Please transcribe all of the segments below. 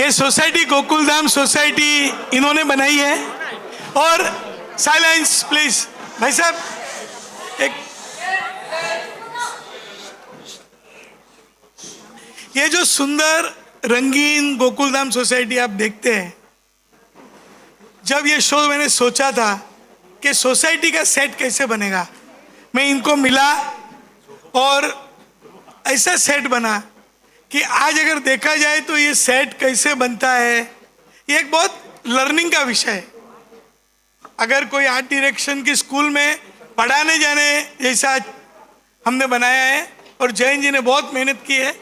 ये society Gokuldham society इन्होंने बनाई है। और साइलेंस प्लीज भाई साहब, एक ये जो सुंदर रंगीन गोकुलधाम सोसाइटी आप देखते हैं, जब ये शो मैंने सोचा था कि सोसाइटी का सेट कैसे बनेगा, मैं इनको मिला और ऐसा सेट बना कि आज अगर देखा जाए तो ये सेट कैसे बनता है, ये एक बहुत लर्निंग का विषय है। अगर कोई आर्ट डायरेक्शन की स्कूल में पढ़ाने जाने जैसा हमने बनाया है, और जैन जी ने बहुत मेहनत की है।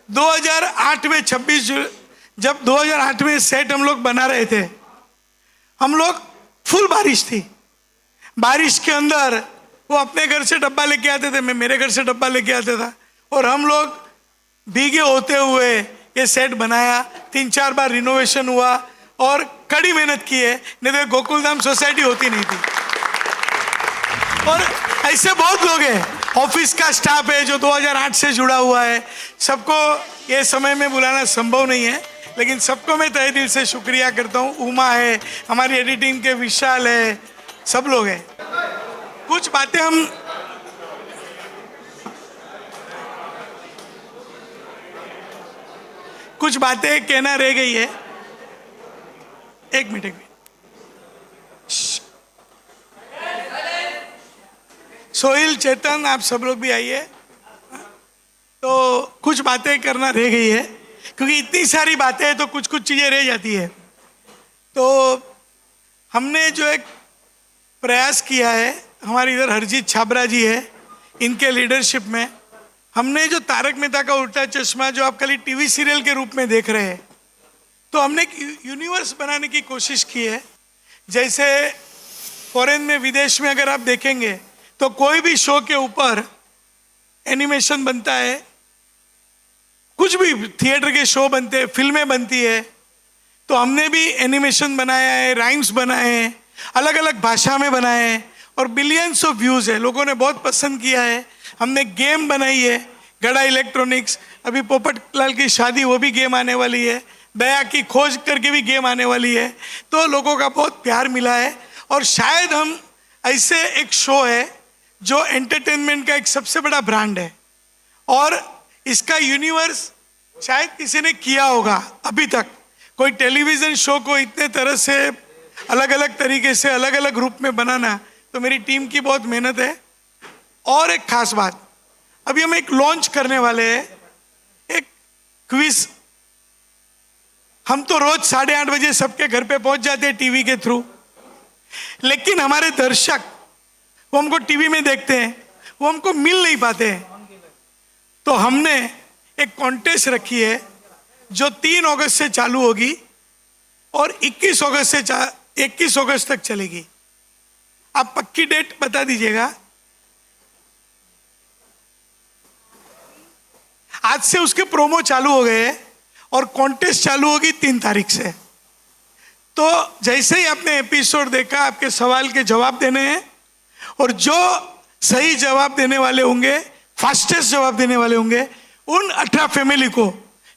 2008 में 26 जब 2008 में सेट हम लोग बना रहे थे, हम लोग फुल बारिश थी, बारिश के अंदर वो अपने घर से डब्बा लेके आते थे, मैं मेरे घर से डब्बा लेके आता था, और हम लोग भीगे होते हुए ये सेट बनाया। 3-4 बार रिनोवेशन हुआ और कड़ी मेहनत की है, नहीं तो गोकुलधाम सोसाइटी होती नहीं थी। और ऐसे बहुत लोग हैं, ऑफिस का स्टाफ है जो 2008 से जुड़ा हुआ है। सबको ये समय में बुलाना संभव नहीं है, लेकिन सबको मैं तहे दिल से शुक्रिया करता हूँ। उमा है, हमारी एडिटिंग के विशाल है, सब लोग हैं। कुछ बातें कहना रह गई है। एक मिनट सोहिल, चेतन, आप सब लोग भी आइए। तो कुछ बातें करना रह गई है, क्योंकि इतनी सारी बातें हैं तो कुछ कुछ चीज़ें रह जाती है। तो हमने जो एक प्रयास किया है, हमारे इधर हरजीत छाबरा जी है, इनके लीडरशिप में हमने जो तारक मेहता का उल्टा चश्मा जो आप खाली टीवी सीरियल के रूप में देख रहे हैं, तो हमने एक यूनिवर्स बनाने की कोशिश की है। जैसे फॉरेन में, विदेश में अगर आप देखेंगे तो कोई भी शो के ऊपर एनिमेशन बनता है, कुछ भी थिएटर के शो बनते हैं, फिल्में बनती है, तो हमने भी एनिमेशन बनाया है, राइम्स बनाए हैं, अलग अलग भाषा में बनाए हैं, और बिलियंस ऑफ व्यूज़ है, लोगों ने बहुत पसंद किया है। हमने गेम बनाई है, गड़ा इलेक्ट्रॉनिक्स, अभी पोपट लाल की शादी वो भी गेम आने वाली है, दया की खोज करके भी गेम आने वाली है। तो लोगों का बहुत प्यार मिला है, और शायद हम ऐसे एक शो है जो एंटरटेनमेंट का एक सबसे बड़ा ब्रांड है, और इसका यूनिवर्स शायद किसी ने किया होगा अभी तक। कोई टेलीविज़न शो को इतने तरह से अलग अलग तरीके से अलग अलग रूप में बनाना, तो मेरी टीम की बहुत मेहनत है। और एक खास बात, अभी हम एक लॉन्च करने वाले हैं, एक क्विज। हम तो रोज 8:30 बजे सबके घर पे पहुंच जाते हैं टीवी के थ्रू, लेकिन हमारे दर्शक वो हमको टीवी में देखते हैं, वो हमको मिल नहीं पाते हैं। तो हमने एक कॉन्टेस्ट रखी है जो 3 अगस्त से चालू होगी और 21 अगस्त तक चलेगी। आप पक्की डेट बता दीजिएगा। आज से उसके प्रोमो चालू हो गए और कॉन्टेस्ट चालू होगी 3 तारीख से। तो जैसे ही आपने एपिसोड देखा, आपके सवाल के जवाब देने हैं, और जो सही जवाब देने वाले होंगे, फास्टेस्ट जवाब देने वाले होंगे, उन 18 फैमिली को,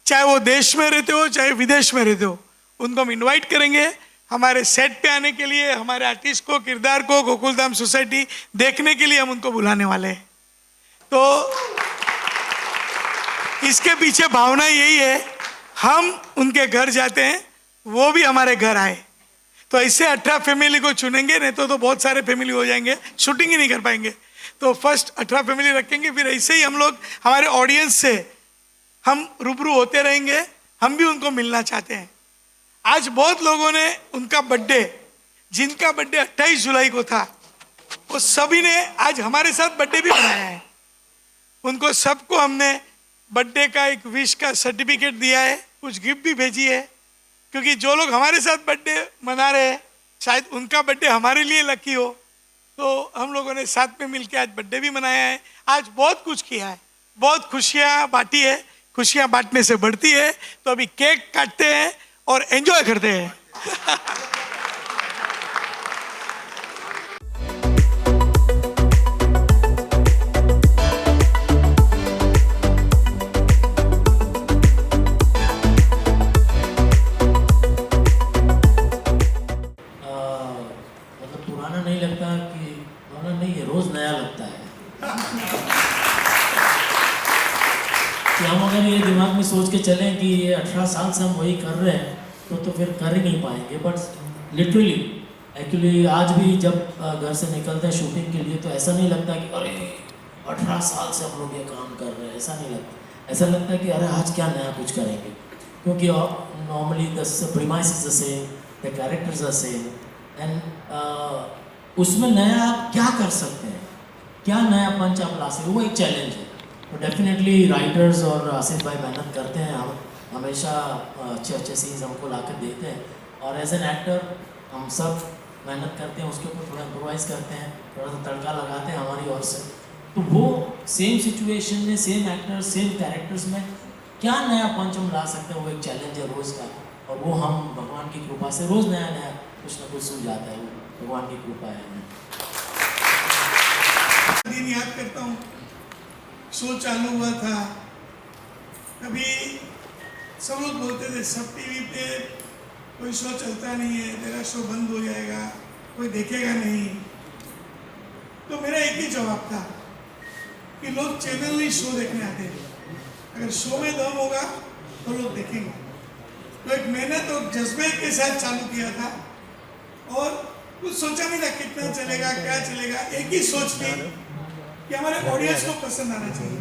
चाहे वो देश में रहते हो चाहे विदेश में रहते हो, उनको हम इनवाइट करेंगे हमारे सेट पे आने के लिए। हमारे आर्टिस्ट को, किरदार को गोकुलधाम सोसाइटी देखने के लिए हम उनको बुलाने वाले हैं। तो इसके पीछे भावना यही है, हम उनके घर जाते हैं, वो भी हमारे घर आए। तो ऐसे 18 फैमिली को चुनेंगे, नहीं तो बहुत सारे फैमिली हो जाएंगे, शूटिंग ही नहीं कर पाएंगे। तो फर्स्ट 18 फैमिली रखेंगे, फिर ऐसे ही हम लोग हमारे ऑडियंस से हम रूबरू होते रहेंगे। हम भी उनको मिलना चाहते हैं। आज बहुत लोगों ने उनका बर्थडे, जिनका बर्थडे 28 जुलाई को था, वो सभी ने आज हमारे साथ बर्थडे भी मनाया है। उनको सबको हमने बर्थडे का एक विश का सर्टिफिकेट दिया है, कुछ गिफ्ट भी भेजी है, क्योंकि जो लोग हमारे साथ बर्थडे मना रहे हैं शायद उनका बर्थडे हमारे लिए लकी हो। तो हम लोगों ने साथ में मिलकर आज बर्थडे भी मनाया है। आज बहुत कुछ किया है, बहुत खुशियाँ बांटी है, खुशियाँ बांटने से बढ़ती है। तो अभी केक काटते हैं और एंजॉय करते हैं। कि हम अगर ये दिमाग में सोच के चलें कि ये 18 साल से हम वही कर रहे हैं तो फिर कर ही नहीं पाएंगे। बट लिटरली एक्चुअली आज भी जब घर से निकलते हैं शूटिंग के लिए तो ऐसा नहीं लगता कि अरे 18 साल से हम लोग ये काम कर रहे हैं, ऐसा नहीं लगता। ऐसा लगता है कि अरे आज क्या नया कुछ करेंगे, क्योंकि normally the premise is the same, the characters are same and उसमें नया आप क्या कर सकते हैं, क्या नया पंच आप ला सकते, वो एक चैलेंज है। तो डेफिनेटली राइटर्स और आसिफ भाई मेहनत करते हैं, हम हमेशा अच्छे अच्छे सीन्स हमको ला कर देते हैं और एज एन एक्टर हम सब मेहनत करते हैं, उसके ऊपर थोड़ा इम्प्रोवाइज़ करते हैं, थोड़ा सा तड़का लगाते हैं हमारी ओर से। तो वो सेम सिचुएशन में सेम एक्टर्स सेम कैरेक्टर्स में क्या नया पंच हम ला सकते हैं, वो एक चैलेंज है रोज़ का। और वो हम भगवान की कृपा से रोज़ नया नया कुछ ना कुछ सूझ जाता है, वो भगवान की कृपा है। दिन याद करता हूँ, शो चालू हुआ था, कभी सब लोग बोलते थे सब टीवी पे कोई शो चलता नहीं है, तेरा शो बंद हो जाएगा, कोई देखेगा नहीं। तो मेरा एक ही जवाब था कि लोग चैनल नहीं शो देखने आते हैं, अगर शो में दम होगा तो लोग देखेंगे। तो एक मेहनत और जज्बे के साथ चालू किया था और कुछ सोचा नहीं था कितना चलेगा क्या चलेगा, एक ही सोच थी कि हमारे ऑडियंस को पसंद आना चाहिए।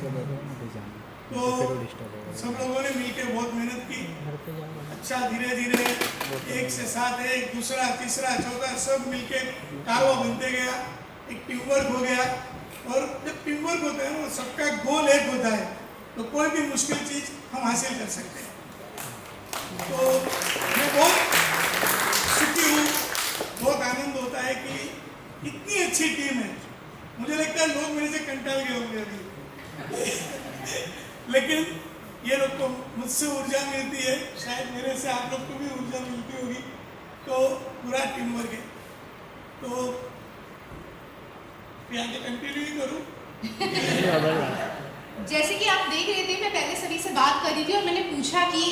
तो सब लोगों ने मिलकर बहुत मेहनत की, अच्छा धीरे धीरे 1 से 7 1 दूसरा तीसरा चौथा सब मिलके कारवा बनते गया, एक टीम वर्क हो गया। और जब टीम वर्क होता है ना, सबका गोल एक होता है, तो कोई भी मुश्किल चीज़ हम हासिल कर सकते हैं। तो मैं बहुत सुखी हूँ, बहुत आनंद होता है कि इतनी अच्छी टीम है। मुझे लगता है लोग मेरे से कंटाल गए होंगे अभी लेकिन ये लोग को मुझसे ऊर्जा मिलती है, शायद मेरे से आप लोग को भी ऊर्जा मिलती होगी। तो पूरा टीम वर्क है। तो आगे कंटिन्यू ही करूँ। जैसे कि आप देख रहे थे, मैं पहले सभी से बात कर रही थी और मैंने पूछा कि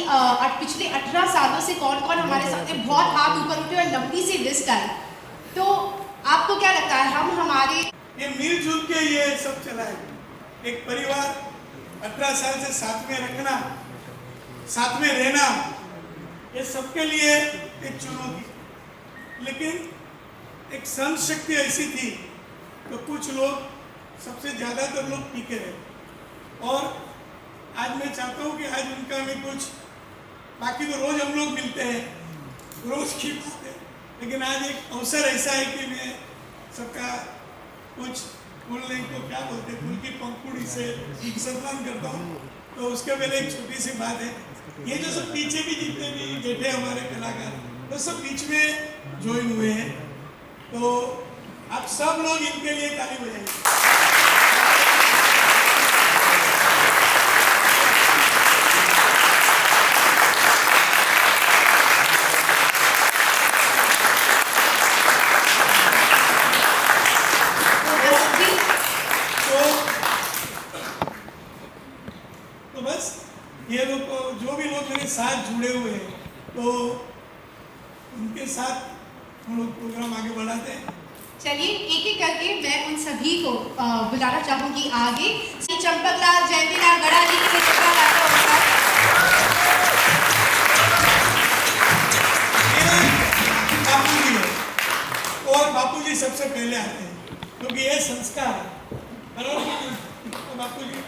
पिछले 18 सालों से कौन कौन हमारे साथ है, बहुत हाथ ऊपर उठे और लंबी सी लिस्ट आई। तो आपको क्या लगता है, हम हमारे ये मिलजुल के ये सब चला है, एक परिवार 18 साल से साथ में रखना, साथ में रहना, ये सबके लिए एक चुनौती। लेकिन एक संघ शक्ति ऐसी थी तो कुछ लोग, सबसे ज़्यादातर लोग टिके रहे। और आज मैं चाहता हूँ कि आज उनका मैं कुछ, बाकी तो रोज़ हम लोग मिलते हैं, रोज़ की बात है, लेकिन आज एक अवसर ऐसा है कि मैं सबका कुछ बोलने को क्या बोलते हैं, फूल की पंखुड़ी से सम्मान करता हूँ। तो उसके पहले एक छोटी सी बात है, ये जो सब पीछे भी जितने भी बैठे हमारे कलाकार, वो सब बीच में ज्वाइन हुए हैं। तो आप सब लोग इनके लिए ताली बजाइए। तो बस ये लोग, जो भी लोग मेरे साथ जुड़े हुए हैं, तो उनके साथ हम लोग प्रोग्राम आगे बढ़ाते हैं। चलिए एक एक करके मैं उन सभी को बुलाना चाहूंगी आगे। चंपकलाल जयंतीलाल गड़ा जी के बापू जी है, और बापू जी सबसे पहले आते हैं क्योंकि ये संस्कार है। तो बापू जी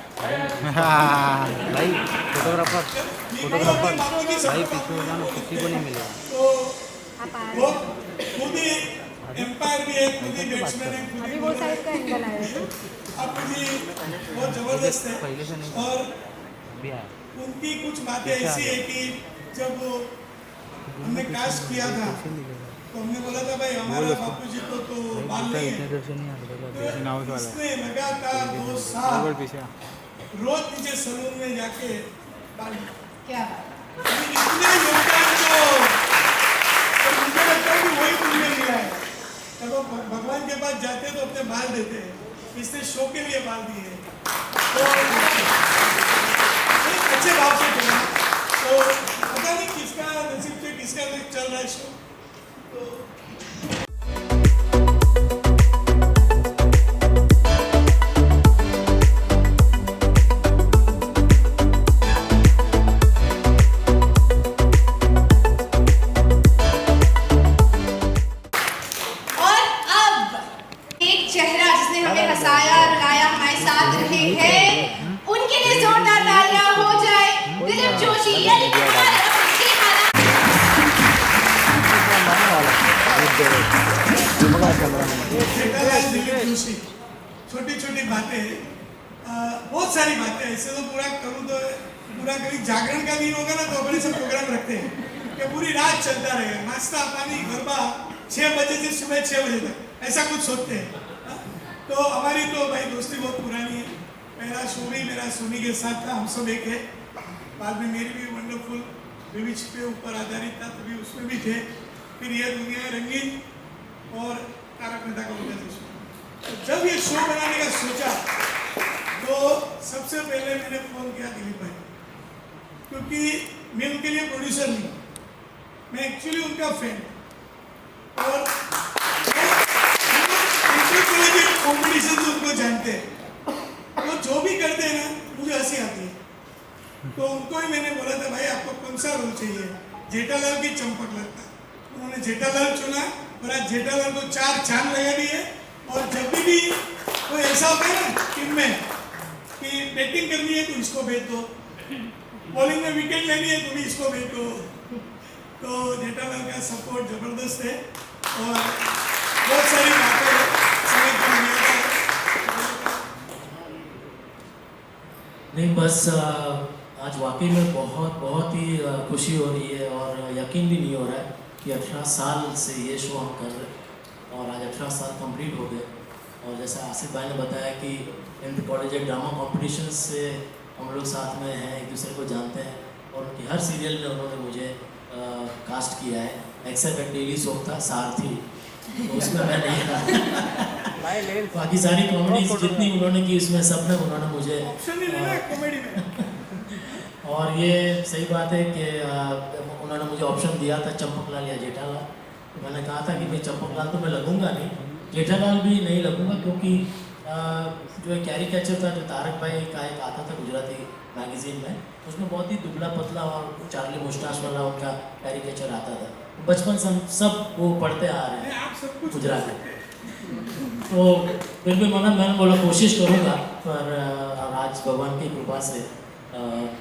भाई फोटोग्राफर बापू जी भाई पीछे हो जाना, किसी को नहीं मिलेगा। तो वो खुद ही एम्पायर भी है, खुद ही बैट्समैन है, खुद ही वो साइड का एंगल आया है। बापू जी बहुत जबरदस्त है। और उनकी कुछ बातें ऐसी है कि जब हमने कास्ट किया था तो हमने बोला था भाई हमारा बापू जी को तो बाल नहीं है, तो इसने लगातार 2 साल रोज नीचे सलून में जाके बाल, क्या इतने योगदान तो मुझे लगता है कि वही पुण्य मिला है। जब वो भगवान के पास जाते हैं तो अपने बाल देते हैं, इसने शो के लिए बाल दिए हैं। तो अच्छे भाव से चला, तो पता नहीं किसका नसीब से किसका चल रहा है शो। तो सीरियल जेठालाल दिलीप जोशी, छोटी छोटी बातें, बहुत सारी बातें, ऐसे तो पूरा करूँ तो पूरा कभी जागरण का दिन होगा ना तो अपने सब प्रोग्राम रखते हैं कि पूरी रात चलता रहेगा, नाश्ता पानी गरबा 6 बजे से सुबह 6 बजे तक, ऐसा कुछ सोचते हैं। हाँ? तो हमारी तो भाई दोस्ती बहुत पुरानी है। पहला शो भी मेरा सोनी के साथ था, हम सब एक है। बाद में मेरी भी वंडरफुल विविच पे ऊपर आधारित था, तभी उसमें भी थे। फिर ये दुनिया रंगीन और तारक मेहता का उल्टा चश्मा। तो जब ये शो बनाने का सोचा तो सबसे पहले मैंने फोन किया दिलीप भाई, क्योंकि मैं उनके लिए प्रोड्यूसर नहीं, मैं एक्चुअली उनका फैन। और कॉम्पिटिशन उनको जानते हैं, तो जो भी करते हैं ना मुझे हंसी आती है। तो उनको ही मैंने बोला था भाई आपको कौन सा रोल चाहिए, जेठालाल की चंपक लगता। उन्होंने जेठालाल चुना और आज जेठालाल को 4 चांद लगा दिए। और जब भी कोई ऐसा होता है ना टीम में कि बैटिंग करनी है तो इसको भेज दो, बॉलिंग में विकेट लेनी है तो भी इसको भेज दो। तो जेठालाल का सपोर्ट जबरदस्त है और बहुत सारी बातें समझ में नहीं आता है। नहीं, बस आज वाकई में बहुत ही खुशी हो रही है और यकीन भी नहीं हो रहा है कि 18 साल से ये शो हम कर रहे हैं और आज 18 साल कंप्लीट हो गए। और जैसा आसिफ भाई ने बताया कि इंटर कॉलेज ड्रामा कॉम्पिटिशन से हम लोग साथ में हैं, एक दूसरे को जानते हैं और उनकी हर सीरियल में उन्होंने मुझे कास्ट किया है। एक्सेप्ट एक डेली सोप था सारथी, तो उसमें मैं नहीं था। बाकी सारी कॉमेडीज जितनी उन्होंने की उसमें सब में उन्होंने मुझे ऑप्शन नहीं लेना कॉमेडी में। और ये सही बात है कि उन्होंने मुझे ऑप्शन दिया था चंपकलाल या जेठालाल। तो मैंने कहा था कि भाई चंपकलाल तो मैं लगूंगा नहीं, जेठालाल भी नहीं लगूंगा, क्योंकि जो एक कैरिकेचर था जो तारक भाई का एक आता था गुजराती मैगजीन में, उसमें बहुत ही दुबला पतला और चार्ली मुस्टाश वाला उनका कैरिकेचर आता था। बचपन से हम सब वो पढ़ते आ रहे हैं आप सब कुछ गुजराती। तो फिर भी मैंने बोला कोशिश करूँगा, पर आज भगवान की कृपा से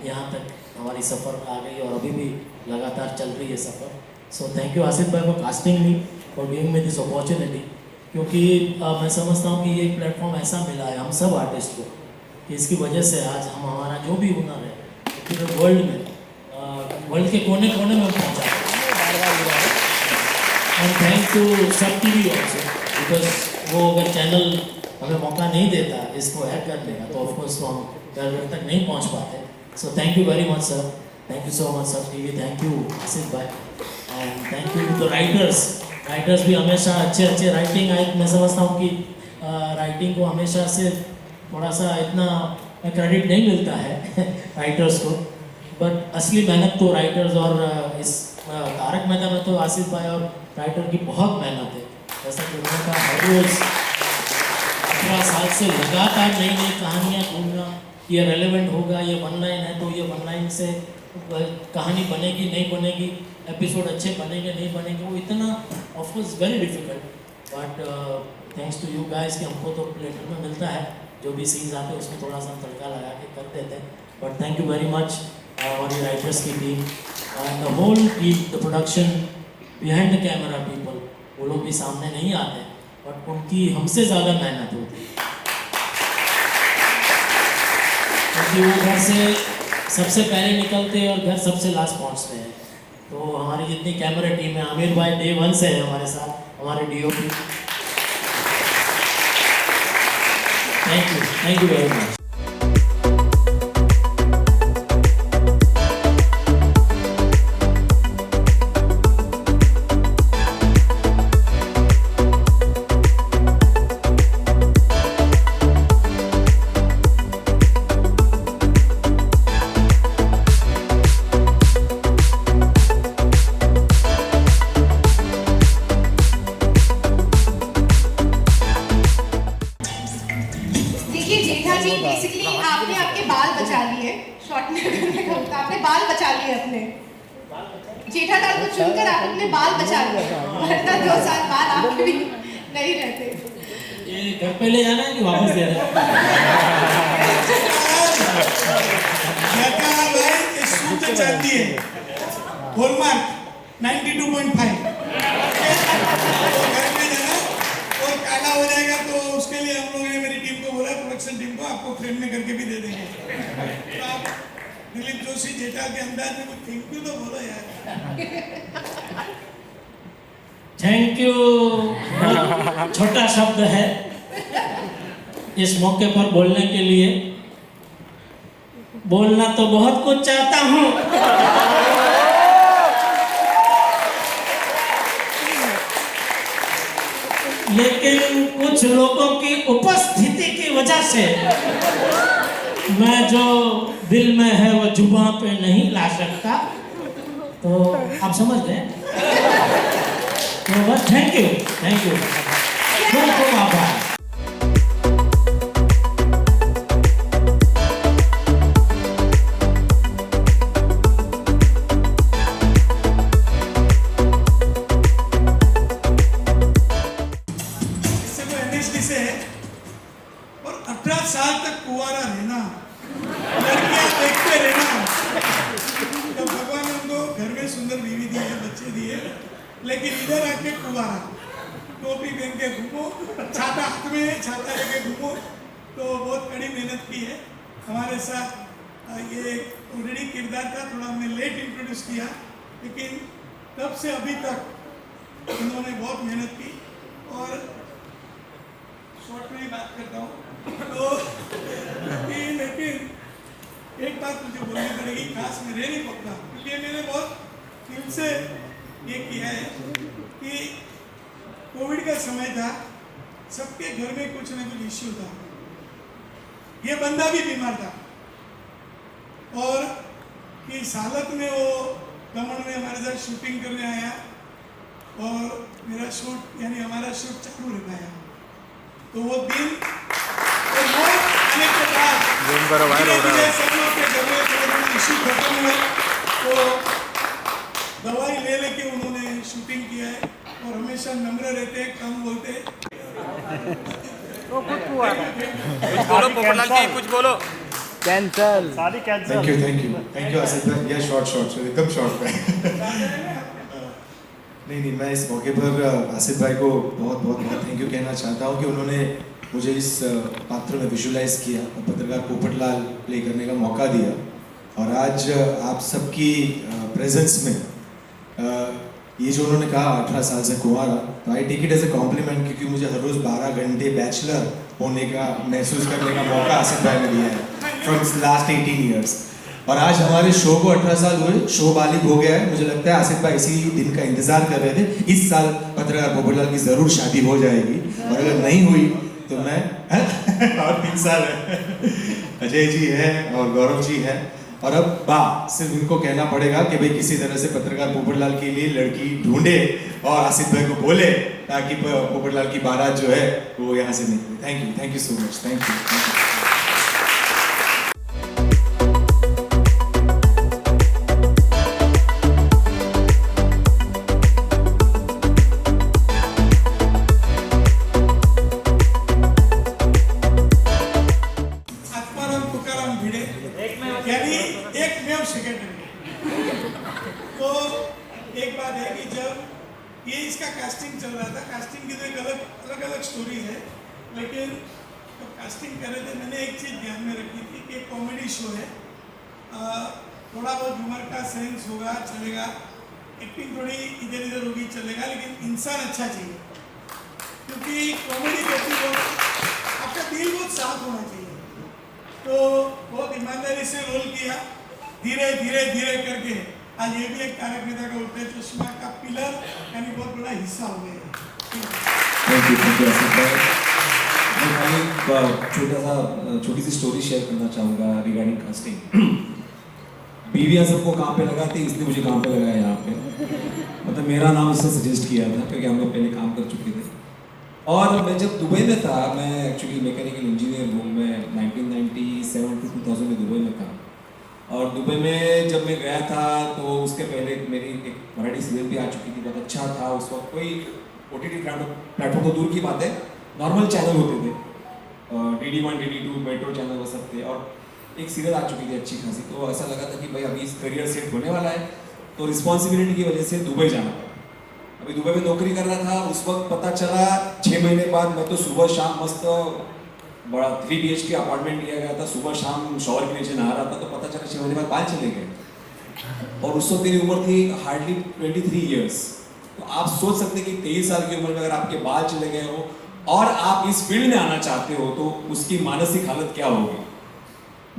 यहाँ तक हमारी सफ़र आ गई और अभी भी लगातार चल रही है सफ़र। सो थैंक यू आसिफ भाई for casting me, for giving me this opportunity. क्योंकि मैं समझता हूँ कि ये प्लेटफॉर्म ऐसा मिला है हम सब आर्टिस्ट को कि इसकी वजह से आज हम हमारा जो भी हुनर है पूरे वर्ल्ड में, वर्ल्ड के कोने कोने में पहुँचा है। एंड थैंक टू सब टीवी ऑल्सो, बिकॉज वो अगर चैनल हमें मौका नहीं देता इसको ऐड करने का तो ऑफकोर्स तो हम घर तक नहीं पहुँच पाते। So thank you very much sir, thank you so much Sab TV, thank you Asif भाई, and thank you to the writers भी हमेशा अच्छे राइटिंग आए। मैं समझता हूँ कि राइटिंग को हमेशा से थोड़ा सा इतना क्रेडिट नहीं मिलता है राइटर्स को, बट असली मेहनत तो राइटर्स और इस तारक मेहता में तो आसिफ भाई और राइटर की बहुत मेहनत है। जैसा कि उन्होंने कहा हर रोज़ 18 साल से लगातार नई नई कहानियाँ ढूंढना, ये रेलेवेंट होगा, ये 1 लाइन है तो ये 1 लाइन से कहानी बनेगी नहीं बनेगी, एपिसोड अच्छे बनेंगे नहीं बनेंगे, वो इतना of course very difficult. But thanks to you guys कि हमको तो प्लेटर में मिलता है, जो भी सीन्स आते हैं उसमें थोड़ा सा तड़का लगा के कर देते हैं। But thank you very much हमारी राइटर्स की team and the whole team, the production behind the camera people, वो लोग भी सामने नहीं आते बट उनकी हमसे ज़्यादा मेहनत होती है, क्योंकि वो घर से सबसे पहले निकलते हैं और घर सबसे लास्ट पहुंचते हैं। तो हमारी जितनी कैमरा टीम है, आमिर भाई डे 1 से है हमारे साथ, हमारे DOP। Thank you very much. देखिए जेठा जी बेसिकली आपने आपके बाल बचा लिए, शॉर्ट में करने का होता, आपने बाल बचा लिए अपने। जेठालाल को चुनकर आप अपने बाल बचा लिए, वरना 2 साल बाद आप भी नहीं रहते। ये घर पे ले जाना है कि वापस देना है? जेठालाल भाई ये सूट चांदी है, हॉलमार्क 92.5। घर में जाना और काला हो जाएगा तो उसके लिए हम लोगों ने मेरी टीम को बोला, प्रोडक्शन टीम को, आपको फ्रेम में करके भी दे देंगे। तो आप दिलीप जोशी जेठा के अंदाज में कुछ थैंक यू तो बोलो यार। थैंक यू छोटा शब्द है इस मौके पर बोलने के लिए। बोलना तो बहुत कुछ चाहता हूँ, लेकिन कुछ लोगों की उपस्थिति की वजह से मैं जो दिल में है वो जुबान पे नहीं ला सकता। तो आप समझ गए। तो बस थैंक यू खूब खूब आभार। इससे तो NSD से है और 18 साल तक कुंवारा रहना, लड़कियां देखते रहना। तो भगवान ने उनको घर में सुंदर बीवी दी है, बच्चे दिए, लेकिन इधर आके कुंवारा, टोपी पहन के घूमो, छाता हाथ में है, छाता लेके घूमो। तो बहुत कड़ी मेहनत की है हमारे साथ। ये ऑलरेडी किरदार था, थोड़ा हमने लेट इंट्रोड्यूस किया, लेकिन तब से अभी तक उन्होंने बहुत मेहनत की। और शॉर्ट में ही बात करता हूँ तो लेकिन एक बात मुझे बोलनी पड़ेगी, खास में रह नहीं पकड़ा, क्योंकि मैंने बहुत दिल से ये किया है कि कोविड का समय था, सबके घर में कुछ ना कुछ इश्यू था। ये बंदा भी बीमार था और इस हालत में वो दमन में हमारे साथ शूटिंग करने आया और मेरा शूट यानी हमारा शूट चालू रह पाया। तो वो दिन और वो आने के बाद धीरे-धीरे सब लोग के घर में थोड़े इश्यू खत्म हुए, तो दवाई ले लेके उन्होंने शूटिंग किया है और हमेशा नम्र रहते, कम बोलते। बोलो पोपटलाल जी, कुछ बोलो। कैंसल। थैंक यू आसिफ भाई। यह शॉर्ट एकदम शॉर्ट पे। नहीं, मैं इस मौके पर आसिफ भाई को बहुत थैंक यू कहना चाहता हूँ कि उन्होंने मुझे इस पात्र में विजुलाइज किया और पत्रकार पोपटलाल प्ले करने का मौका दिया। और आज आप सबकी प्रेजेंस में ये जो उन्होंने कहा 18 साल से कुंवारा, तो I take it as a compliment, क्योंकि मुझे हर रोज़ 12 घंटे बैचलर होने का महसूस करने का मौका आसिफ भाई ने दिया है फ्रॉम लास्ट 18 ईयर्स। और आज हमारे शो को 18 साल हुए, शो बालिग हो गया है। मुझे लगता है आसिफ भाई इसी दिन का इंतजार कर रहे थे। इस साल पत्रकार पोपटलाल की ज़रूर शादी हो जाएगी, और अगर नहीं हुई तो मैं और 3 साल है, अजय जी है और गौरव जी है। और अब सिर्फ इनको कहना पड़ेगा कि भाई किसी तरह से पत्रकार पोपटलाल के लिए लड़की ढूंढे और आसिफ भाई को बोले, ताकि पोपटलाल की बारात जो है वो यहाँ से निकले। Thank you so much. Thank you. यानी एकमेव सेकेंडरी। तो एक बात है कि जब ये इसका कास्टिंग चल रहा था, कास्टिंग की तो एक अलग स्टोरी है, लेकिन तो कास्टिंग कर रहे थे, मैंने एक चीज़ ध्यान में रखी थी कि कॉमेडी शो है, थोड़ा बहुत ह्यूमर का सेंस होगा, चलेगा, एक्टिंग थोड़ी इधर उधर होगी, चलेगा, लेकिन इंसान अच्छा चाहिए, क्योंकि कॉमेडी करती वक्त आपका दिल बहुत साफ होना चाहिए। तो बहुत ईमानदारी से रोल किया, धीरे करके आज ये भी एक तारक मेहता का उल्टा चश्मा का पिलर यानी बहुत बड़ा हिस्सा हो गया। थैंक यू आसिफ भाई। मैं खाली छोटी सी स्टोरी शेयर करना चाहूँगा रिगार्डिंग कास्टिंग। बीवियाँ सबको काम पे लगाती, इसलिए मुझे काम पे लगाया यहाँ पे। मतलब मेरा नाम इसने सजेस्ट किया था, क्योंकि हम लोग पहले काम कर चुके थे। और मैं जब दुबई में था, मैं एक्चुअली मैकेनिकल इंजीनियर हूँ, मैं 1997 to 2000 में दुबई में था। और दुबई में जब मैं गया था तो उसके पहले मेरी एक मराठी सीरियल भी आ चुकी थी, बहुत अच्छा था। उस वक्त कोई OTT प्लेटफॉर्म तो दूर की बात है, नॉर्मल चैनल होते थे, DD1 DD2 मेट्रो चैनल वो सब थे। और एक सीरियल आ चुकी थी अच्छी खासी, तो ऐसा लगा था कि भाई अभी करियर सेट होने वाला है, तो रिस्पॉन्सिबिलिटी की वजह से दुबई जाना पड़ा। अभी दुबई में नौकरी कर रहा था, उस वक्त पता चला 6 महीने बाद मैं तो सुबह शाम मस्त बड़ा 3 BHK अपार्टमेंट लिया गया था, सुबह शाम शॉवर के नीचे नहा रहा था, तो पता चला 6 महीने बाद बाल चले गए। और उस वक्त मेरी उम्र थी हार्डली 23 ईयर्स। तो आप सोच सकते हैं कि 23 साल की उम्र में अगर आपके बाल चले गए हो और आप इस फील्ड में आना चाहते हो तो उसकी मानसिक हालत क्या होगी।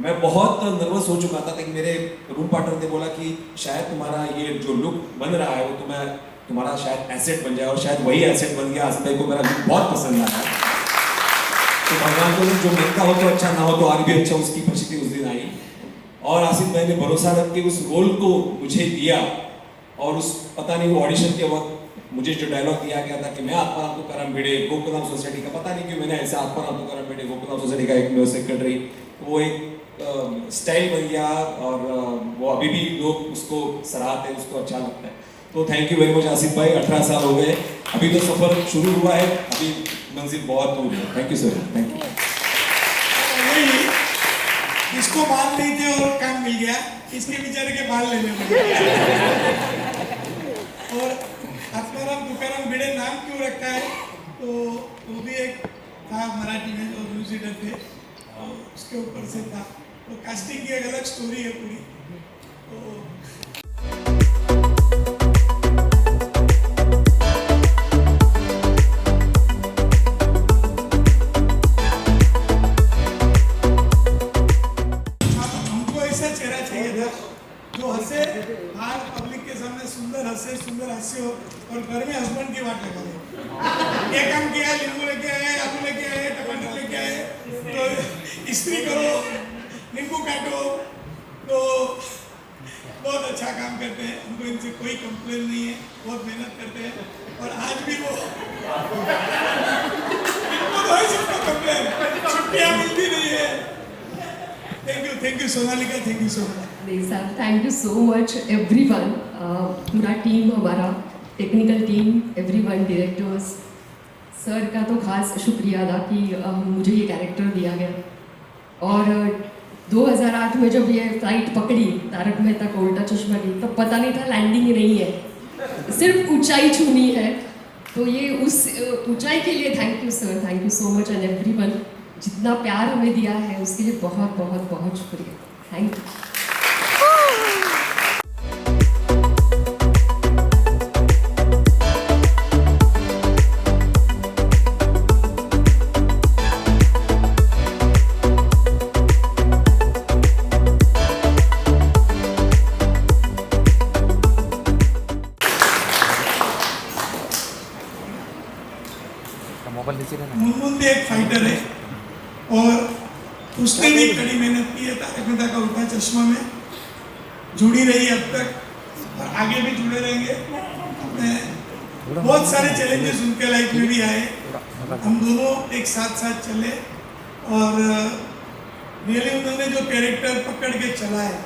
मैं बहुत नर्वस हो चुका था कि मेरे रूम पार्टनर ने बोला कि शायद तुम्हारा ये जो लुक बन रहा है वो तुम्हारा शायद एसेट बन जाए, और शायद वही एसेट बन गया। आसिफ भाई को मेरा लुक बहुत पसंद आया, तो भगवान को जो महंगा हो तो अच्छा, ना हो तो आगे भी अच्छा, उसकी परिस्थिति उस दिन आई। और आसिफ भाई ने भरोसा रख के उस रोल को मुझे दिया, और उस पता नहीं वो ऑडिशन के वक्त मुझे जो डायलॉग दिया गया था कि मैं आत्माराम तुकाराम भिड़े गोकुलधाम सोसाइटी का, पता नहीं क्यों मैंने ऐसा आत्माराम तुकाराम भिड़े गोकुलधाम सोसाइटी का एक सेक्रेटरी, वो एक स्टाइल बन गया, और वो अभी भी लोग उसको सराहते हैं, उसको अच्छा लगता है। तो thank you very much Asif भाई, 18 साल हो गए, अभी तो सफ़र शुरू हुआ है, अभी मंजिल बहुत दूर है। Thank you sir, thank you. वही इसको बाल नहीं थे और काम मिल गया, इसके बेचारे के बाल लेने पड़े। और आत्माराम तुकाराम भिड़े नाम क्यों रखा है, तो वो भी एक था मराठी में जो न्यूज रीडर थे, तो उसके ऊपर से था। तो कास्टिंग की एक अलग स्टोरी है पूरी। तो हमको ऐसा चेहरा चाहिए था जो हंसे, बाहर पब्लिक के सामने सुंदर हंसे, सुंदर हंसे हो, और घर में हस्बैंड की बात लगा दे। ये काम किया, नींबू लेके आए, आलू लेके आए, टमाटर लेके आए, तो इस्त्री करो, नींबू काटो, तो बहुत अच्छा काम करते हैं। हमको इनसे कोई कंप्लेन नहीं है, बहुत मेहनत करते हैं, और आज भी वो इनको तो है सबको कंप्लेन, छुट्टियाँ मिलती नहीं है। Thank you Sonalika, thank you so much. नहीं sir, thank you so much everyone, पूरा टीम हमारा, technical team, everyone, directors, sir का तो खास शुक्रिया अदा कि मुझे ये कैरेक्टर दिया गया। और 2008 में जब ये फ्लाइट पकड़ी तारक मेहता का उल्टा चश्मा की, तब पता नहीं था लैंडिंग नहीं है, सिर्फ ऊंचाई छूनी है। तो ये उस ऊंचाई के लिए thank you sir, thank you so much and everyone, जितना प्यार हमें दिया है उसके लिए बहुत बहुत बहुत शुक्रिया, थैंक यू। मोबाइल नीचे रहना। मुनमुन भी एक फाइटर है, और उसने भी कड़ी मेहनत की है तारक मेहता का उल्टा चश्मा में, जुड़ी रही अब तक, और आगे भी जुड़े रहेंगे। अपने बहुत सारे चैलेंजेस उनके लाइफ में भी आए, हम दोनों एक साथ साथ चले, और रियली उन्होंने जो कैरेक्टर पकड़ के चला है,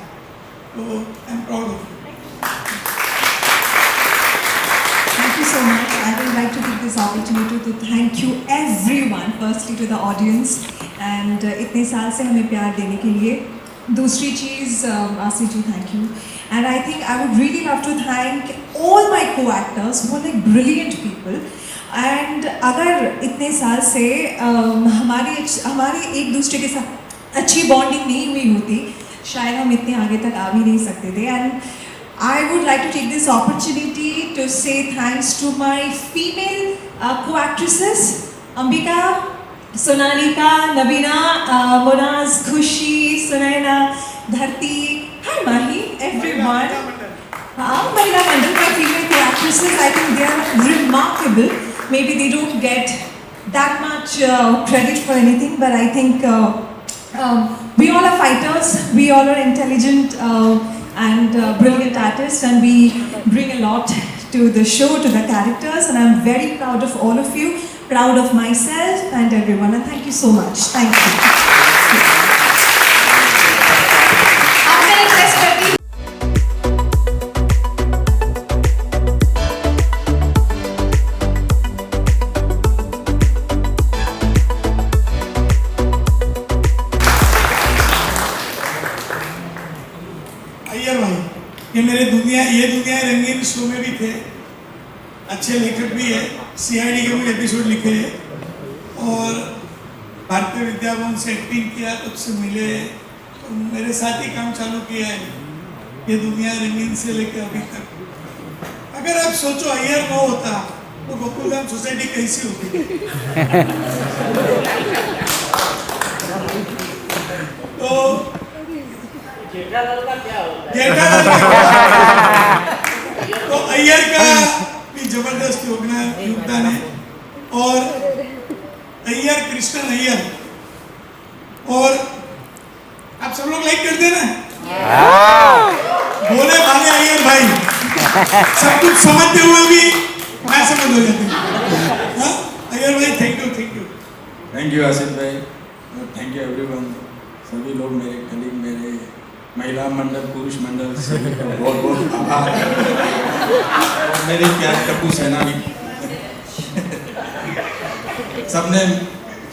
तो I am proud of you. Thank you so much. I would like to take this opportunity to thank you everyone, firstly to the audience, and इतने साल से हमें प्यार देने के लिए। दूसरी चीज़ आसिफ जी, thank you, and I think I would really love to thank all my co-actors who are like brilliant people, and अगर इतने साल से हमारी एक दूसरे के साथ अच्छी बॉन्डिंग नहीं हुई होती, शायद हम इतने आगे तक आ भी नहीं सकते थे। And I would like to take this opportunity to say thanks to my female co-actresses, Ambika, Sonalika, Nabina, Monaz, Khushi, Sunaina, Dharti, hi Mahi, everyone. Mahila Mandal, my female co-actresses, I think they are remarkable. Maybe they don't get that much credit for anything, but I think we all are fighters, we all are intelligent and brilliant artists, and we bring a lot to the show, to the characters, and I'm very proud of all of you, proud of myself and everyone, and thank you so much. Thank you. अब मैं request करती हूँ ये ये दुनिया रंगीन show में भी थे, अच्छे लेखक भी है, CID के कुछ एपिसोड लिखे हैं और भारतीय विद्या भवन से एक्टिंग किया, तब से मिले तो मेरे साथ ही काम चालू किया है ये दुनिया रंगीन से लेकर अभी तक। अगर आप सोचो अय्यर न होता तो गोकुलधाम सोसाइटी कैसी होती? तो जेठालाल तो अय्यर का भी जबरदस्त योगदान है और अय्यर कृष्णन अय्यर और आप सब लोग लाइक करते हैं ना, बोले भाले अय्यर भाई, सब कुछ समझते हुए भी मैं समझ हो जाते हैं। अय्यर भाई थैंक यू आसिफ भाई, थैंक यू एवरीवन। सभी लोग मेरे कलीग, मेरे महिला मंडल, पुरुष मंडल, सभी का बहुत बहुत आभार। और मेरे प्यार टप्पू सेना भी, सबने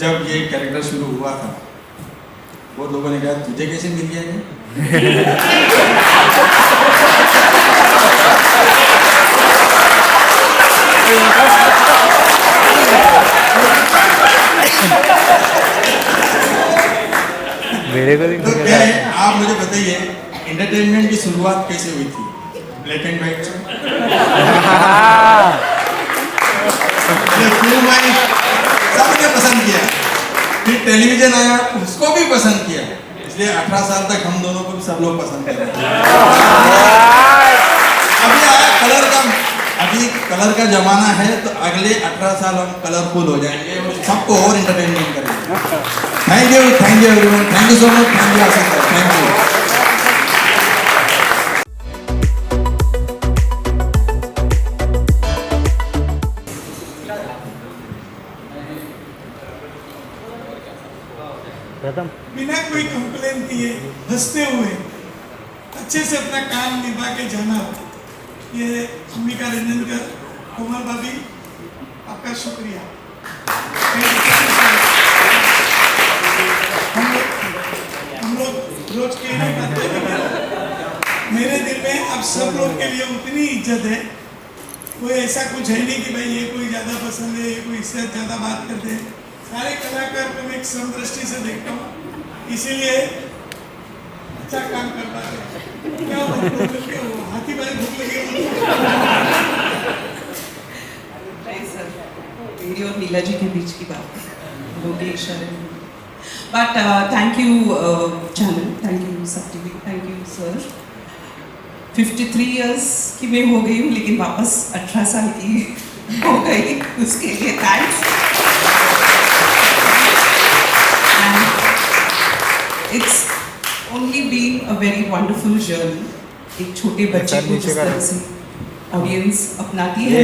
जब ये कैरेक्टर शुरू हुआ था बहुत लोगों ने कहा तुझे कैसे मिल गया ये? तो क्या है, आप मुझे बताइए एंटरटेनमेंट की शुरुआत कैसे हुई थी? ब्लैक एंड व्हाइट से सबने पसंद किया, फिर टेलीविजन आया उसको भी पसंद किया, इसलिए 18 साल तक हम दोनों को भी सब लोग पसंद कर रहे हैं। अभी आया कलर का, अभी कलर का जमाना है तो अगले 18 साल हम कलरफुल हो जाएंगे और सबको और एंटरटेनमेंट करेंगे। Thank you everyone, thank you so much, thank you Asif भाई, थैंक यू। बिना कोई कंप्लेन किए हंसते हुए अच्छे से अपना काम निभा के जाना, ये अंबिका रंजनकर, कोमल भाभी, आपका शुक्रिया। हम लोग रोज के नहीं बातें करते, मेरे दिल में आप सब लोग के लिए उतनी इज्जत है, कोई ऐसा कुछ है नहीं कि भाई ये कोई ज़्यादा पसंद है, ये कोई इससे ज़्यादा बात करते हैं। सारे कलाकार को मैं एक समदृष्टि से देखता हूँ, इसीलिए अच्छा काम कर पा रहे। क्या हाथी भाई भूख लगी? मेरी और नीला जी के बीच की बात है, Lokesh, but thank you channel, thank you Sab TV, thank you sir. 53 years की मैं हो गई हूँ लेकिन वापस 18 साल की हो गई, उसके लिए thanks. It's only been a very wonderful journey. एक छोटे बच्चे को जिस तरह से ऑडियंस अपनाती है,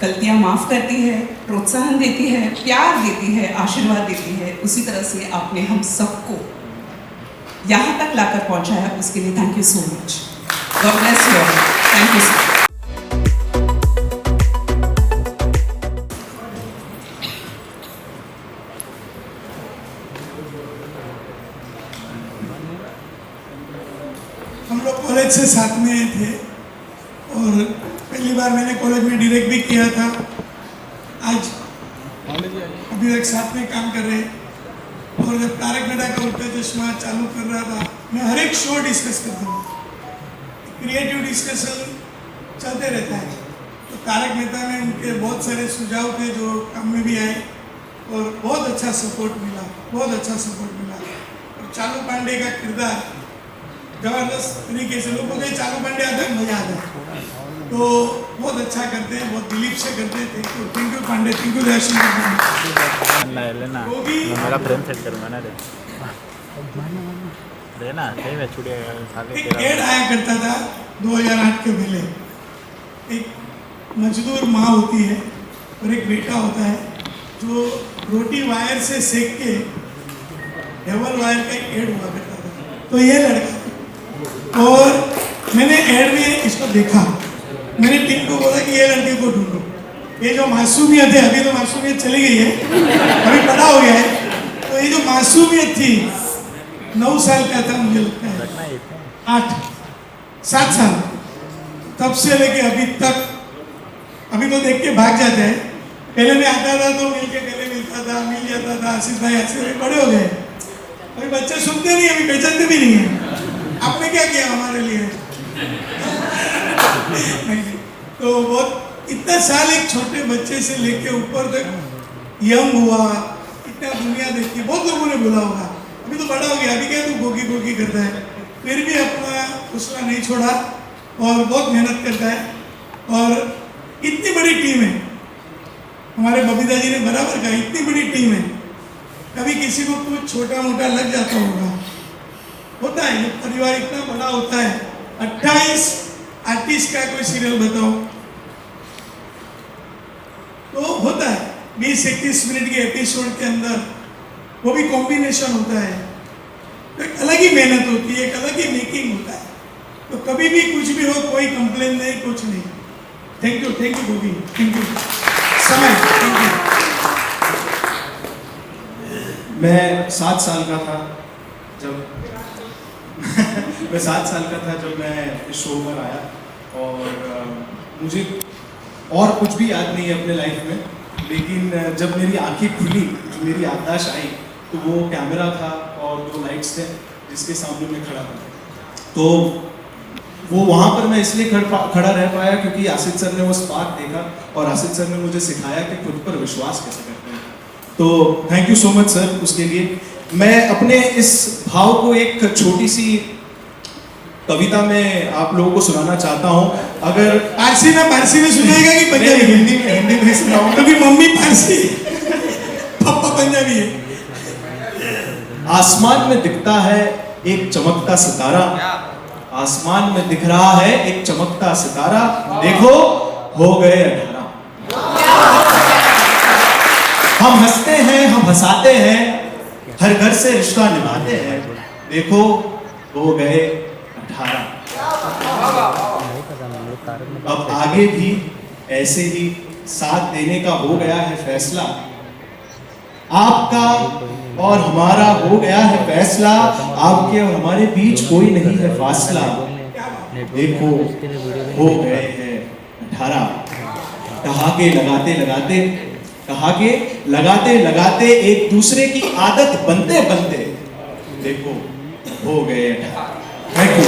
गलतियाँ माफ़ करती है, प्रोत्साहन देती है, प्यार देती है, आशीर्वाद देती है, उसी तरह से आपने हम सबको यहाँ तक लाकर पहुँचाया, उसके लिए thank you so much. God bless you all, thank you so much. हम लोग कॉलेज से साथ में थे और पहली बार मैंने कॉलेज में डायरेक्ट भी किया था। आज अभी तक साथ में काम कर रहे हैं और जब तारक मेहता का उल्टा चश्मा चालू कर रहा था, मैं हर एक शो डिस्कस करता हूँ, क्रिएटिव डिस्कशन चलते रहता है। तो तारक मेहता में उनके बहुत सारे सुझाव थे जो काम में भी आए और बहुत अच्छा सपोर्ट मिला, बहुत अच्छा सपोर्ट मिला। और चालू पांडे का किरदार जबरदस्त तरीके से, लोगों को चालू पांडे आता है मजा आता है, तो बहुत अच्छा करते हैं, बहुत दिलीप से करते हैं। Thank you Pandey, thank you Darshan. मेरा फ्रेम सेट करूँगा ना देना सही में छुड़िया। एक एड आया करता था 2008 के पहले, एक मजदूर माँ होती है और एक बेटा होता है जो रोटी वायर से सेक के डबल वायर का एड हुआ करता था। तो ये लड़का, और मैंने एड में इसको देखा, मैंने टीम को बोला कि ये लड़के को ढूंढो, ये जो मासूमियत है, अभी तो मासूमियत चली गई है, अभी बड़ा हो गया है, तो ये जो मासूमियत थी 9 साल का था मुझे लगता है, 8 7 साल तब से लेके अभी तक। अभी तो देख के भाग जाते हैं, पहले मैं आता था तो मिल के गले मिलता था, मिल जाता था। आशीष भाई ऐसे बड़े हो गए, अभी बच्चे सुनते नहीं, अभी पहचानते भी नहीं है। आपने क्या किया हमारे लिए? नहीं, तो बहुत इतना साल एक छोटे बच्चे से लेके ऊपर तक यंग हुआ, इतना दुनिया देखी, बहुत लोगों ने बोला होगा। अभी तो बड़ा हो गया, अभी क्या तू गोगी गोगी करता है, फिर भी अपना हौसला नहीं छोड़ा और बहुत मेहनत करता है। और इतनी बड़ी टीम है, हमारे बबीता जी ने बराबर कहा, इतनी बड़ी टीम है, कभी किसी को कुछ छोटा मोटा लग जाता होगा, होता है। ये परिवार इतना बड़ा होता है, 28 आर्टिस्ट का कोई सीरियल बताओ तो होता है 20-21 मिनट के एपिसोड के अंदर, वो भी कॉम्बिनेशन होता है, तो एक अलग ही मेहनत होती है, एक अलग ही मेकिंग होता है। तो कभी भी कुछ भी हो, कोई कंप्लेन नहीं, कुछ नहीं। Thank you Gogi, thank you समय, थैंक यू। मैं 7 साल का था जब मैं 7 साल का था जब मैं इस शो पर आया, और मुझे और कुछ भी याद नहीं है अपने लाइफ में, लेकिन जब मेरी आंखें खुली, जो मेरी याददाश्त आई, तो वो कैमरा था और 2 लाइट्स थे जिसके सामने मैं खड़ा था। तो वो वहाँ पर मैं इसलिए खड़ा रह पाया क्योंकि आसिफ सर ने वो स्पार्क देखा, और आसिफ सर ने मुझे सिखाया कि खुद पर विश्वास कैसे करते हैं। तो thank you so much sir उसके लिए। मैं अपने इस भाव को एक छोटी सी कविता में आप लोगों को सुनाना चाहता हूँ। अगर पारसी में सुनाएगा कि पंजाबी? हिंदी में सुनाऊंगा क्योंकि मम्मी पारसी, पापा पंजाबी है। आसमान में दिखता है एक चमकता सितारा, आसमान में दिख रहा है एक चमकता सितारा, देखो हो गए 18। हम हंसते हैं, हम हंसाते हैं, हर घर से रिश्ता निभाते हैं, देखो हो गए 18। अब आगे भी ऐसे ही साथ देने का हो गया है फैसला, आपका और हमारा हो गया है फैसला, आपके और हमारे बीच कोई नहीं है फासला, देखो हो गए हैं 18। ठहाके लगाते लगाते, ठहाके लगाते लगाते, एक दूसरे की आदत बनते बनते, देखो हो गए 18। Thank you.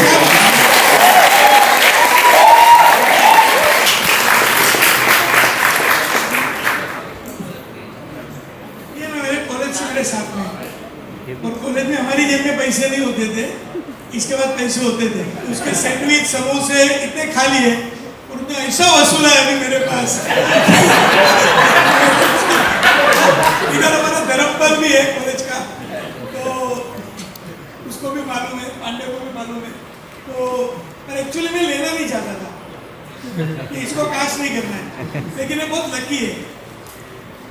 साथ में, और कॉलेज में हमारी जेब में पैसे नहीं होते थे, इसके बाद पैसे होते थे, उसके सैंडविच समोसे इतने खा लिए, और उतना ऐसा वसूला है अभी मेरे पास। इधर हमारा धर्मपाल भी है कॉलेज का, तो उसको भी मालूम है, पांडे को भी मालूम है। तो पर एक्चुअली मैं लेना नहीं चाहता था कि इसको काश नहीं करना है, लेकिन ये बहुत लकी है।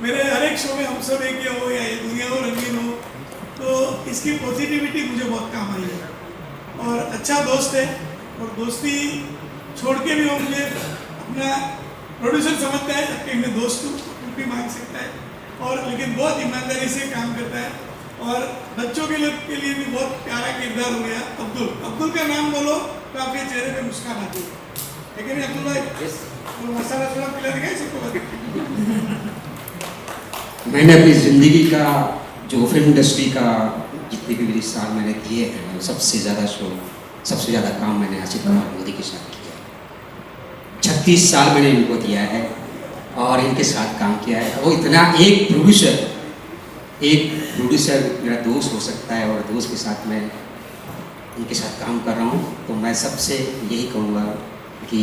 मेरे हर एक शो में हम सब एक हो या ये दुनिया हो रंगीन हो, तो इसकी पॉजिटिविटी मुझे बहुत काम आई है। और अच्छा दोस्त है, और दोस्ती छोड़ के भी वो मुझे अपना प्रोड्यूसर समझता है, जबकि मैं दोस्त हूँ, कुछ भी मांग सकता है, और लेकिन बहुत ईमानदारी से काम करता है। और बच्चों के लिए भी बहुत प्यारा किरदार हो गया। अब्दुल का नाम बोलो तो आपके चेहरे पे मुस्कान आती है, लेकिन अब्दुल भाई वो मसाला थोड़ा पिला दिखाई सबको। मैंने अपनी ज़िंदगी का जो फिल्म इंडस्ट्री का जितने भी मेरे साल मैंने दिए हैं, सबसे ज़्यादा शो, सबसे ज़्यादा काम मैंने आसिफ कुमार मोदी के साथ किया। 36 साल मैंने इनको दिया है और इनके साथ काम किया है। वो इतना एक प्रोड्यूसर मेरा दोस्त हो सकता है, और दोस्त के साथ मैं इनके साथ काम कर रहा हूँ, तो मैं सबसे यही कहूँगा कि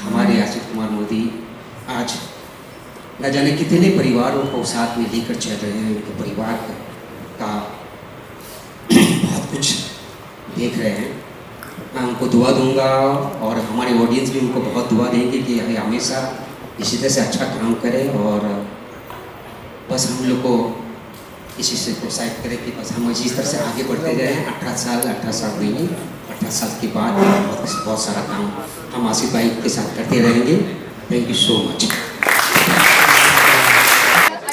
हमारे आसिफ कुमार मोदी आज न जाने कितने परिवारों को साथ में लेकर चल रहे हैं, उनके परिवार का बहुत कुछ देख रहे हैं। मैं उनको दुआ दूंगा, और हमारे ऑडियंस भी उनको बहुत दुआ देंगे कि हमेशा इसी तरह से अच्छा काम करें, और बस हम लोग को इसी से प्रोत्साहित करें कि बस हम इसी तरह से आगे बढ़ते जाएँ। 18 साल नहीं, 18 साल के बाद बहुत सारा काम हम आसिफ भाई के साथ करते रहेंगे। Thank you so much.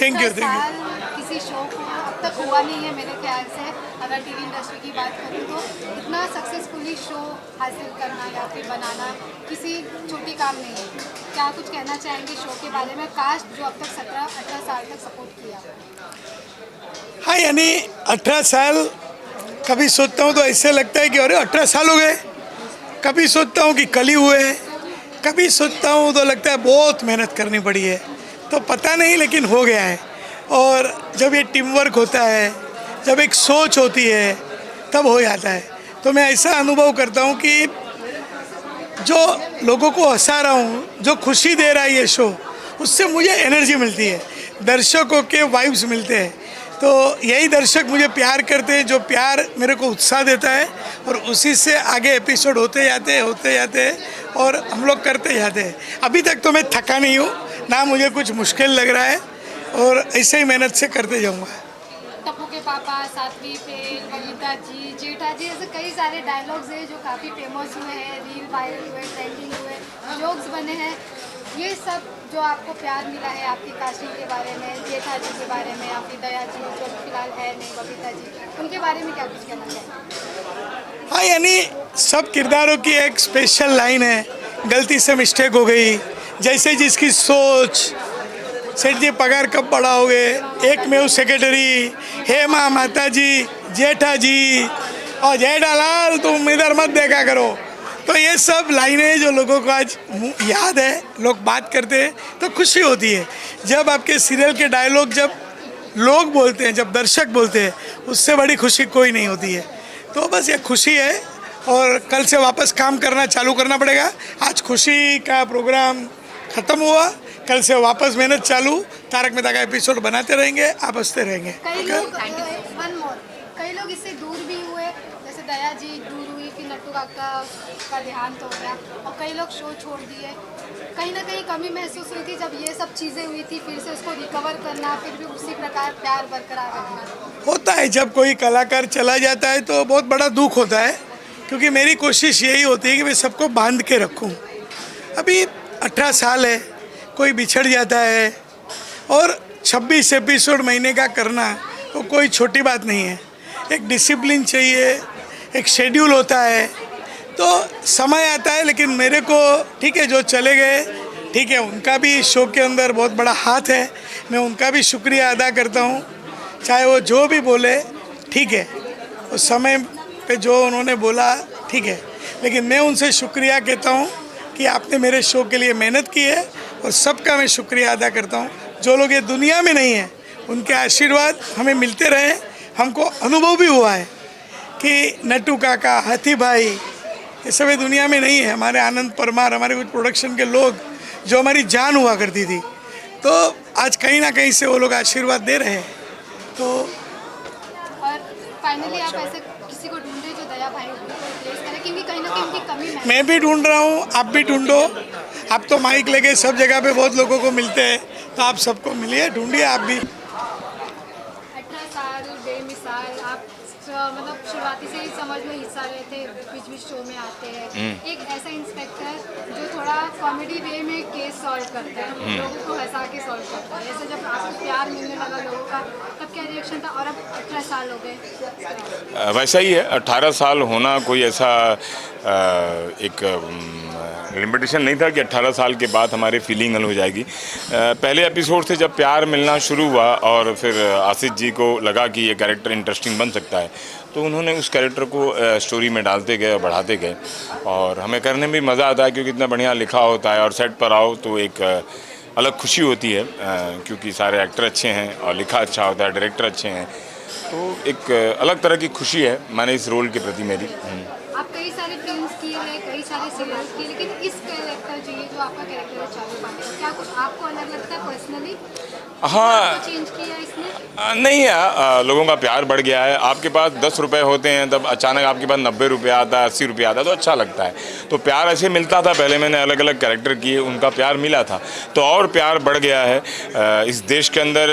Thank you. किसी शो को अब तक हुआ नहीं है मेरे ख्याल से। अगर टीवी इंडस्ट्री की बात करूँ तो इतना सक्सेसफुली शो हासिल करना या फिर बनाना किसी छोटी काम नहीं है। क्या कुछ कहना चाहेंगे शो के बारे में, काश जो अब तक 17-18 साल तक सपोर्ट किया? हाँ, यानी 18 साल कभी सोचता हूँ तो ऐसे लगता है कि अरे 18 साल हो गए, कभी सोचता हूँ कि कल ही हुए हैं, कभी सोचता हूँ तो लगता है बहुत मेहनत करनी पड़ी है, तो पता नहीं लेकिन हो गया है। और जब ये टीम वर्क होता है, जब एक सोच होती है, तब हो जाता है। तो मैं ऐसा अनुभव करता हूँ कि जो लोगों को हंसा रहा हूँ, जो खुशी दे रहा है ये शो, उससे मुझे एनर्जी मिलती है, दर्शकों के वाइब्स मिलते हैं। तो यही दर्शक मुझे प्यार करते हैं, जो प्यार मेरे को उत्साह देता है, और उसी से आगे एपिसोड होते जाते हैं और हम लोग करते जाते हैं। अभी तक तो मैं थका नहीं हूँ, ना मुझे कुछ मुश्किल लग रहा है, और ऐसे ही मेहनत से करते जाऊँगा। टप्पू के पापा, सातवीं फेल, बबीता जी, जेठा जी, ऐसे कई सारे डायलॉग्स हैं जो काफ़ी फेमस हुए हैं, रील वायरल हुए, ट्रेंडिंग हुए, जोक्स बने हैं। ये सब जो आपको प्यार मिला है आपकी कास्टिंग के बारे में, जेठा जी के बारे में, आपकी दया जी जो फिलहाल है नहीं, बबीता जी, उनके बारे में क्या कुछ कहना चाहेंगे? हाँ, यानी सब किरदारों की एक स्पेशल लाइन है, गलती से मिस्टेक हो गई, जैसे जिसकी सोच, सेठ जी पगार कब बढ़ाओगे, एक में वो सेक्रेटरी, हे माँ माता जी, जेठा जी और जेठालाल तुम इधर मत देखा करो। तो ये सब लाइनें जो लोगों को आज याद है, लोग बात करते हैं तो खुशी होती है। जब आपके सीरियल के डायलॉग जब लोग बोलते हैं, जब दर्शक बोलते हैं, उससे बड़ी खुशी कोई नहीं होती है। तो बस ये खुशी है, और कल से वापस काम करना चालू करना पड़ेगा। आज खुशी का प्रोग्राम ख़त्म हुआ, कल से वापस मेहनत चालू, तारक मेहता का एपिसोड बनाते रहेंगे, आप हंसते रहेंगे। कई लोग इससे दूर भी हुए, जैसे दया जी दूर हुई, फिर नट्टू काका का देहांत हो गया, और कई लोग शो छोड़ दिए। कहीं ना कहीं कमी महसूस हुई थी जब ये सब चीज़ें हुई थी, फिर से उसको रिकवर करना, फिर भी उसी प्रकार प्यार बरकरार रखना होता है। जब कोई कलाकार चला जाता है तो बहुत बड़ा दुख होता है, क्योंकि मेरी कोशिश यही होती है कि मैं सबको बांध के रखूं। अभी 18 साल है, कोई बिछड़ जाता है, और 26 एपिसोड महीने का करना वो कोई छोटी बात नहीं है। एक डिसिप्लिन चाहिए, एक शेड्यूल होता है, तो समय आता है। लेकिन मेरे को ठीक है, जो चले गए ठीक है, उनका भी शो के अंदर बहुत बड़ा हाथ है, मैं उनका भी शुक्रिया अदा करता हूँ। चाहे वो जो भी बोले ठीक है, उस समय पे जो उन्होंने बोला ठीक है, लेकिन मैं उनसे शुक्रिया कहता हूँ कि आपने मेरे शो के लिए मेहनत की है, और सबका मैं शुक्रिया अदा करता हूँ। जो लोग ये दुनिया में नहीं हैं, उनके आशीर्वाद हमें मिलते रहे। हमको अनुभव भी हुआ है कि नट्टू काका, हाथी भाई, ये सब दुनिया में नहीं है। हमारे आनंद परमार, हमारे कुछ प्रोडक्शन के लोग जो हमारी जान हुआ करती थी, तो आज कहीं ना कहीं से वो लोग आशीर्वाद दे रहे हैं। तो और फाइनली आप ऐसे किसी को ढूंढे जो दया भाई को रिप्लेस करे, क्योंकि कहीं ना कहीं उनकी कमी है। मैं भी ढूंढ रहा हूँ, आप भी ढूंढो। आप तो माइक लेके सब जगह पे बहुत लोगों को मिलते हैं, तो आप सबको मिलिए, ढूंढिए आप भी। 18 साल बेमिसाल, आप मतलब शुरुआती से ही समझ में हिस्सा लेते, बीच बीच शो में आते हैं। एक ऐसा इंस्पेक्टर जो थोड़ा कॉमेडी वे में केस सॉल्व करता है, लोगों को हंसा के सॉल्व करता है। ऐसे जब आपको प्यार मिलने लगा लोगों का, तब क्या रिएक्शन था? और अब 18 साल हो गए। वैसा ही है, 18 साल होना कोई ऐसा एक लिमिटेशन नहीं था कि 18 साल के बाद हमारी फीलिंग हल हो जाएगी। पहले एपिसोड से जब प्यार मिलना शुरू हुआ, और फिर आसिफ जी को लगा कि ये कैरेक्टर इंटरेस्टिंग बन सकता है, तो उन्होंने उस कैरेक्टर को स्टोरी में डालते गए और बढ़ाते गए, और हमें करने में भी मज़ा आता है, क्योंकि इतना बढ़िया लिखा होता है, और सेट पर आओ तो एक अलग खुशी होती है, क्योंकि सारे एक्टर अच्छे हैं और लिखा अच्छा होता है, डायरेक्टर अच्छे हैं, तो एक अलग तरह की खुशी है मैंने इस रोल के प्रति मेरी। आप कई सारे फिल्म्स किए हैं, कई सारे सीरियल्स किए, लेकिन इस कैरेक्टर जो ये जो आपका कैरेक्टर है चालू पांडे, क्या कुछ आपको अलग लगता है पर्सनली? हाँ, चेंज किया इसने? नहीं है, लोगों का प्यार बढ़ गया है। आपके पास 10 रुपए होते हैं, तब अचानक आपके पास 90 रुपये आता है, 80 रुपये आता है, तो अच्छा लगता है। तो प्यार ऐसे मिलता था, पहले मैंने अलग अलग कैरेक्टर किए, उनका प्यार मिला था, तो और प्यार बढ़ गया है। इस देश के अंदर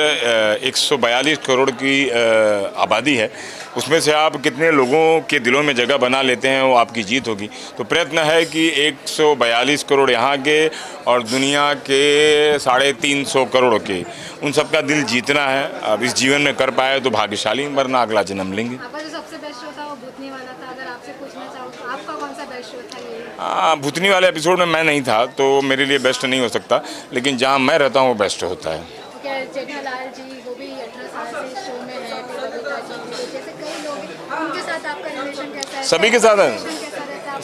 142 करोड़ की आबादी है, उसमें से आप कितने लोगों के दिलों में जगह बना लेते हैं, वो आपकी जीत होगी। तो प्रयत्न है कि 142 करोड़ यहाँ के और दुनिया के 350 करोड़ के, उन सबका दिल जीतना है। अब इस जीवन में कर पाए तो भाग्यशाली, वरना अगला जन्म लेंगे। बेस्ट शो था वो भूतनी वाला था, अगर आपसे पूछना चाहूँ तो आपका कौन सा बेस्ट शो था ये? भूतनी वाले एपिसोड में मैं नहीं था तो मेरे लिए बेस्ट नहीं हो सकता, लेकिन जहाँ मैं रहता हूँ वो बेस्ट होता है। क्या जेठालाल जी वो भी 18 साल से इस शो में है, बबीता जी जैसे कई लोग हैं, उनके साथ आपका रिलेशन कैसा है? सभी के साथ है, कैसा रहता है?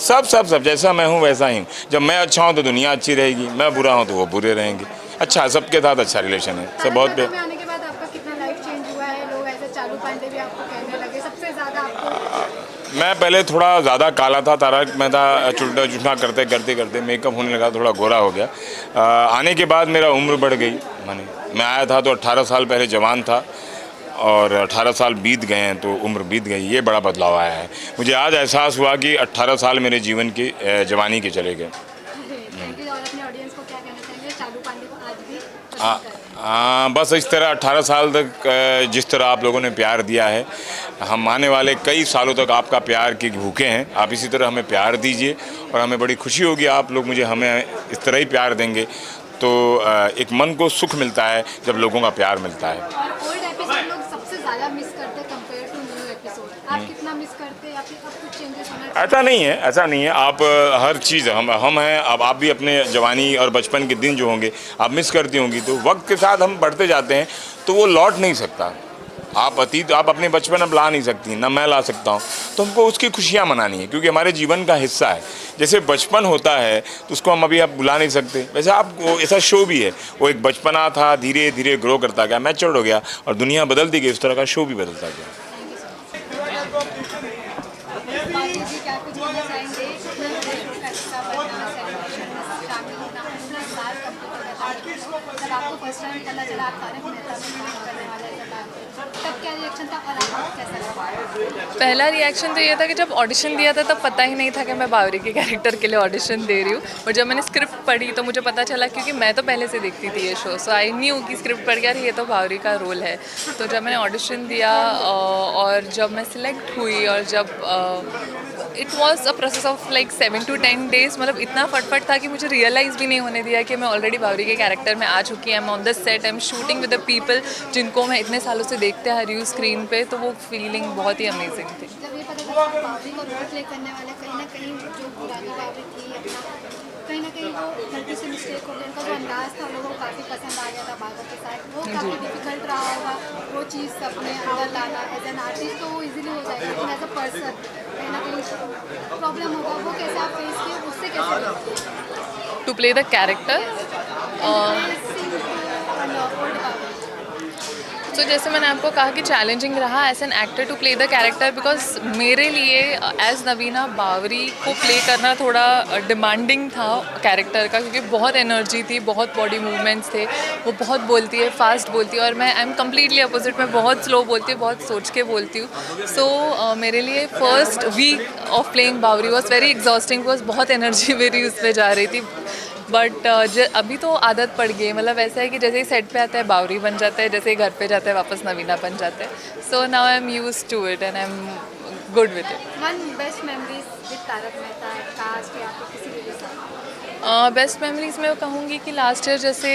सब जैसा मैं हूँ वैसा ही हूँ। जब मैं अच्छा हूँ तो दुनिया अच्छी रहेगी, मैं बुरा हूँ तो वो बुरे रहेंगे। अच्छा, सबके साथ अच्छा रिलेशन है, सब बहुत तारक में आने के बाद आपका कितना लाइफ चेंज हुआ है? लोग ऐसे चालू पांडे भी आपको कहने लगे, सबसे ज़्यादा आपको? मैं पहले थोड़ा ज़्यादा काला था, तारक मेहता चुलटा चुटना करते करते करते मेकअप होने लगा, थोड़ा गोरा हो गया। आने के बाद मेरा उम्र बढ़ गई। मैं आया था तो 18 साल पहले जवान था और 18 साल बीत गए हैं तो उम्र बीत गई, ये बड़ा बदलाव आया है। मुझे आज एहसास हुआ कि 18 साल मेरे जीवन के जवानी के चले गए। और अपने ऑडियंस को क्या कहना चाहेंगे चालू पांडे को आज भी? बस इस तरह 18 साल तक जिस तरह आप लोगों ने प्यार दिया है, हम आने वाले कई सालों तक आपका प्यार के भूखे हैं। आप इसी तरह हमें प्यार दीजिए और हमें बड़ी खुशी होगी आप लोग हमें इस तरह ही प्यार देंगे तो एक मन को सुख मिलता है जब लोगों का प्यार मिलता है। और ओल्ड एपिसोड लोग सबसे ज़्यादा मिस करते कंपेयर टू न्यू एपिसोड, आप कितना मिस करते हैं या फिर अब कुछ चेंजेस होना? ऐसा नहीं है। आप हर चीज़ हम हैं, अब आप भी अपने जवानी और बचपन के दिन जो होंगे आप मिस करती होंगी, तो वक्त के साथ हम बढ़ते जाते हैं तो वो लौट नहीं सकता। आप अपने बचपन अब ला नहीं सकती, ना मैं ला सकता हूँ, तो हमको उसकी खुशियाँ मनानी है क्योंकि हमारे जीवन का हिस्सा है। जैसे बचपन होता है तो उसको हम अभी बुला नहीं सकते, वैसे आपको ऐसा शो भी है, वो एक बचपना था, धीरे धीरे ग्रो करता गया, मैच्योर हो गया और दुनिया बदलती गई, उस तरह का शो भी बदलता गया। आपको फर्स्ट टाइम पता चला आप तारक मेहता में करने वाले हैं, तब क्या रिएक्शन था और आपको कैसा लगा? पहला रिएक्शन तो ये था कि जब ऑडिशन दिया था तब पता ही नहीं था कि मैं बावरी के कैरेक्टर के लिए ऑडिशन दे रही हूँ, और जब मैंने स्क्रिप्ट पढ़ी तो मुझे पता चला, क्योंकि मैं तो पहले से देखती थी ये शो, सो आई न्यू कि स्क्रिप्ट पढ़ के ये तो बावरी का रोल है। तो जब मैंने ऑडिशन दिया और जब मैं सिलेक्ट हुई और जब it was a process of like 7 to 10 days, मतलब इतना फटफट था कि मुझे रियलाइज़ भी नहीं होने दिया कि मैं ऑलरेडी बावरी के कैरेक्टर में आ चुकी हूँ। On the set I am shooting with the people जिनको मैं इतने सालों से देखते आ रही हूँ स्क्रीन पे, तो वो फीलिंग बहुत ही अमेजिंग थी। जब ये पता चला कि बावरी को रोल प्ले करने वाले कहीं ना कहीं जो पुरानी बावरी थी अपना कहीं ना कहीं वो गलती से मिस्टेक हो गया, उनका जो अंदाज था लोगों को काफ़ी पसंद आ गया था बादल के साथ, वो काफ़ी डिफिकल्ट रहा होगा वो चीज़ अपने अंदर लाना। एज एन आर्टिस्ट तो वो इजीली हो जाएगा, लेकिन एज अ पर्सन कहीं ना कहीं प्रॉब्लम होगा, वो कैसे आप फेस किए, उससे कैसे टू प्ले द कैरेक्टर? तो जैसे मैंने आपको कहा कि चैलेंजिंग रहा as an actor to play the character, because मेरे लिए एज नवीना बावरी को प्ले करना थोड़ा डिमांडिंग था कैरेक्टर का, क्योंकि बहुत एनर्जी थी, बहुत बॉडी मूवमेंट्स थे, वो बहुत बोलती है, फास्ट बोलती है, और मैं आई एम कम्प्लीटली अपोजिट, मैं बहुत स्लो बोलती हूँ, बहुत सोच के बोलती हूँ। सो मेरे लिए first week of playing Bawri was very exhausting, because बहुत एनर्जी मेरी उसमें जा रही थी। बट अभी तो आदत पड़ गई, मतलब ऐसा है कि जैसे ही सेट पे आता है बावरी बन जाता है, जैसे ही घर पे जाता है वापस नवीना बन जाता है। So now I am used to it and I am good with it. One best memories with Tarak Mehta cast या फिर किसी भी साथ? बेस्ट मेमोरीज़ मैं कहूँगी कि लास्ट ईयर जैसे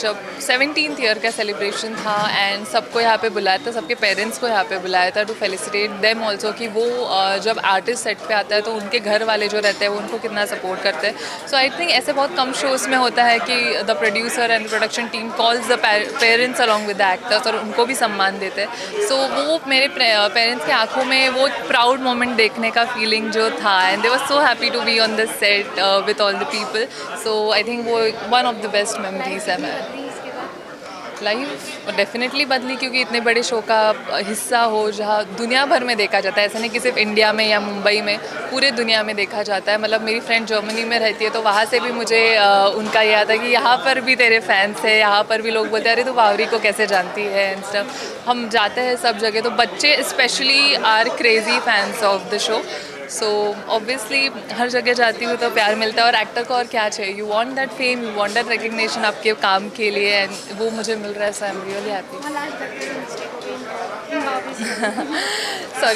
जब 17th ईयर का सेलिब्रेशन था एंड सबको यहाँ पे बुलाया था, सबके पेरेंट्स को यहाँ पे बुलाया था टू फेलिसिटेट देम ऑल्सो, कि वो जब आर्टिस्ट सेट पे आता है तो उनके घर वाले जो रहते हैं वो उनको कितना सपोर्ट करते हैं। सो आई थिंक ऐसे बहुत कम शोज़ में होता है कि the producer and the production team calls the parents along with the actors और उनको भी सम्मान देते हैं। सो वो मेरे पेरेंट्स की आंखों में वो प्राउड मोमेंट देखने का फीलिंग जो था, and they were so happy to be on this set with all the people, so I think वो one of the best memories है मेरा। लाइफ डेफिनेटली बदली, क्योंकि इतने बड़े शो का हिस्सा हो जहाँ दुनिया भर में देखा जाता है, ऐसा नहीं कि सिर्फ इंडिया में या मुंबई में, पूरे दुनिया में देखा जाता है। मतलब मेरी फ्रेंड जर्मनी में रहती है तो वहाँ से भी मुझे उनका ये आता है कि यहाँ पर भी तेरे फैंस हैं, यहाँ पर भी लोग बोलते हैं अरे तू बावरी को कैसे जानती है एंड स्टफ। हम जाते हैं सब जगह, तो बच्चे specially are crazy fans of the show. So obviously हर जगह जाती हूँ तो प्यार मिलता है, और एक्टर को और क्या चाहिए, you want that fame, you want that recognition आपके काम के लिए, एंड वो मुझे मिल रहा है, so I am really happy.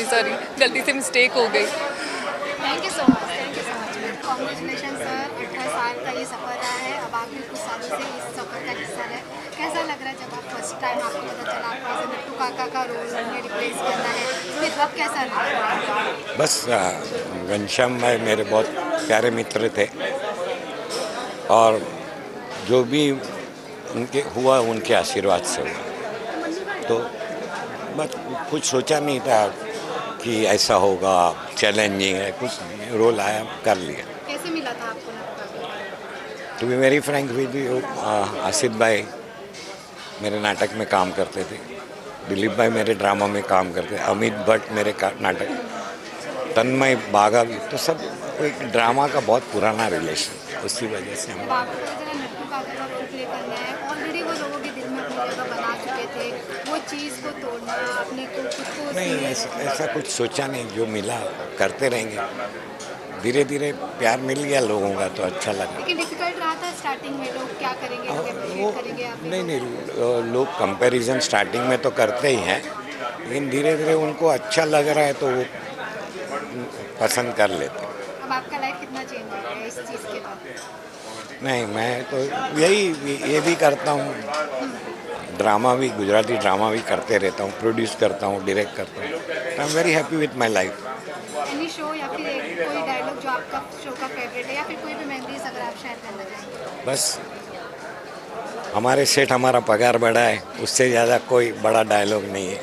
Sorry गलती से मिस्टेक हो गई। Thank you so much. Congratulation sir, 18 साल का ये सफ़र रहा है, अब आप भी कुछ सालों से इस सफ़र का हिस्सा रहे। कैसा लग रहा है जब आप फर्स्ट टाइम आपको पता चला आपको ऐसे नट्टू काका का रोल में रिप्लेस करना है, फिर वक्त कैसा रहा? बस घनश्याम भाई मेरे बहुत प्यारे मित्र थे और जो भी उनके हुआ उनके आशीर्वाद से हुआ, तो बस कुछ सोचा नहीं था कि ऐसा होगा, चैलेंजिंग है, कुछ रोल आया कर लिया। कैसे मिला था आपको Nattu Kaka? To be very frank with you, Asif भाई मेरे नाटक में काम करते थे, दिलीप भाई मेरे ड्रामा में काम करते, अमित भट्ट मेरे नाटक, तन्मय बागा भी, तो सब एक ड्रामा का बहुत पुराना रिलेशन, उसी वजह से हम आपको पता चला नट्टू काका का रोल प्ले करना है, ऑलरेडी वो लोगों के दिल में अपनी जगह बना चुके थे, वो चीज़ को तोड़ना अपने को खुद को नहीं, ऐसा कुछ सोचा नहीं, जो मिला करते रहेंगे, धीरे धीरे प्यार मिल गया लोगों का तो अच्छा लगा। लेकिन डिफिकल्ट रहा था स्टार्टिंग में, लोग क्या करेंगे, लोग अप्रिशिएट करेंगे आप? नहीं, लोग कंपैरिजन स्टार्टिंग में तो करते ही हैं, लेकिन धीरे धीरे उनको अच्छा लग रहा है तो वो पसंद कर लेते हैं। अब आपका लाइफ कितना चेंज हो गया है इस चीज़ के बाद? नहीं, मैं तो ये भी करता हूँ, ड्रामा भी, गुजराती ड्रामा भी करते रहता हूँ, प्रोड्यूस करता हूँ, डायरेक्ट करता हूँ, I am very happy with my life. Any show या फिर कोई डायलॉग जो आपका शो का फेवरेट है, या फिर कोई भी मेमोरीज अगर आप शेयर करना चाहेंगे? बस हमारे सेठ हमारा पगार बढ़ा है, उससे ज़्यादा कोई बड़ा डायलॉग नहीं है।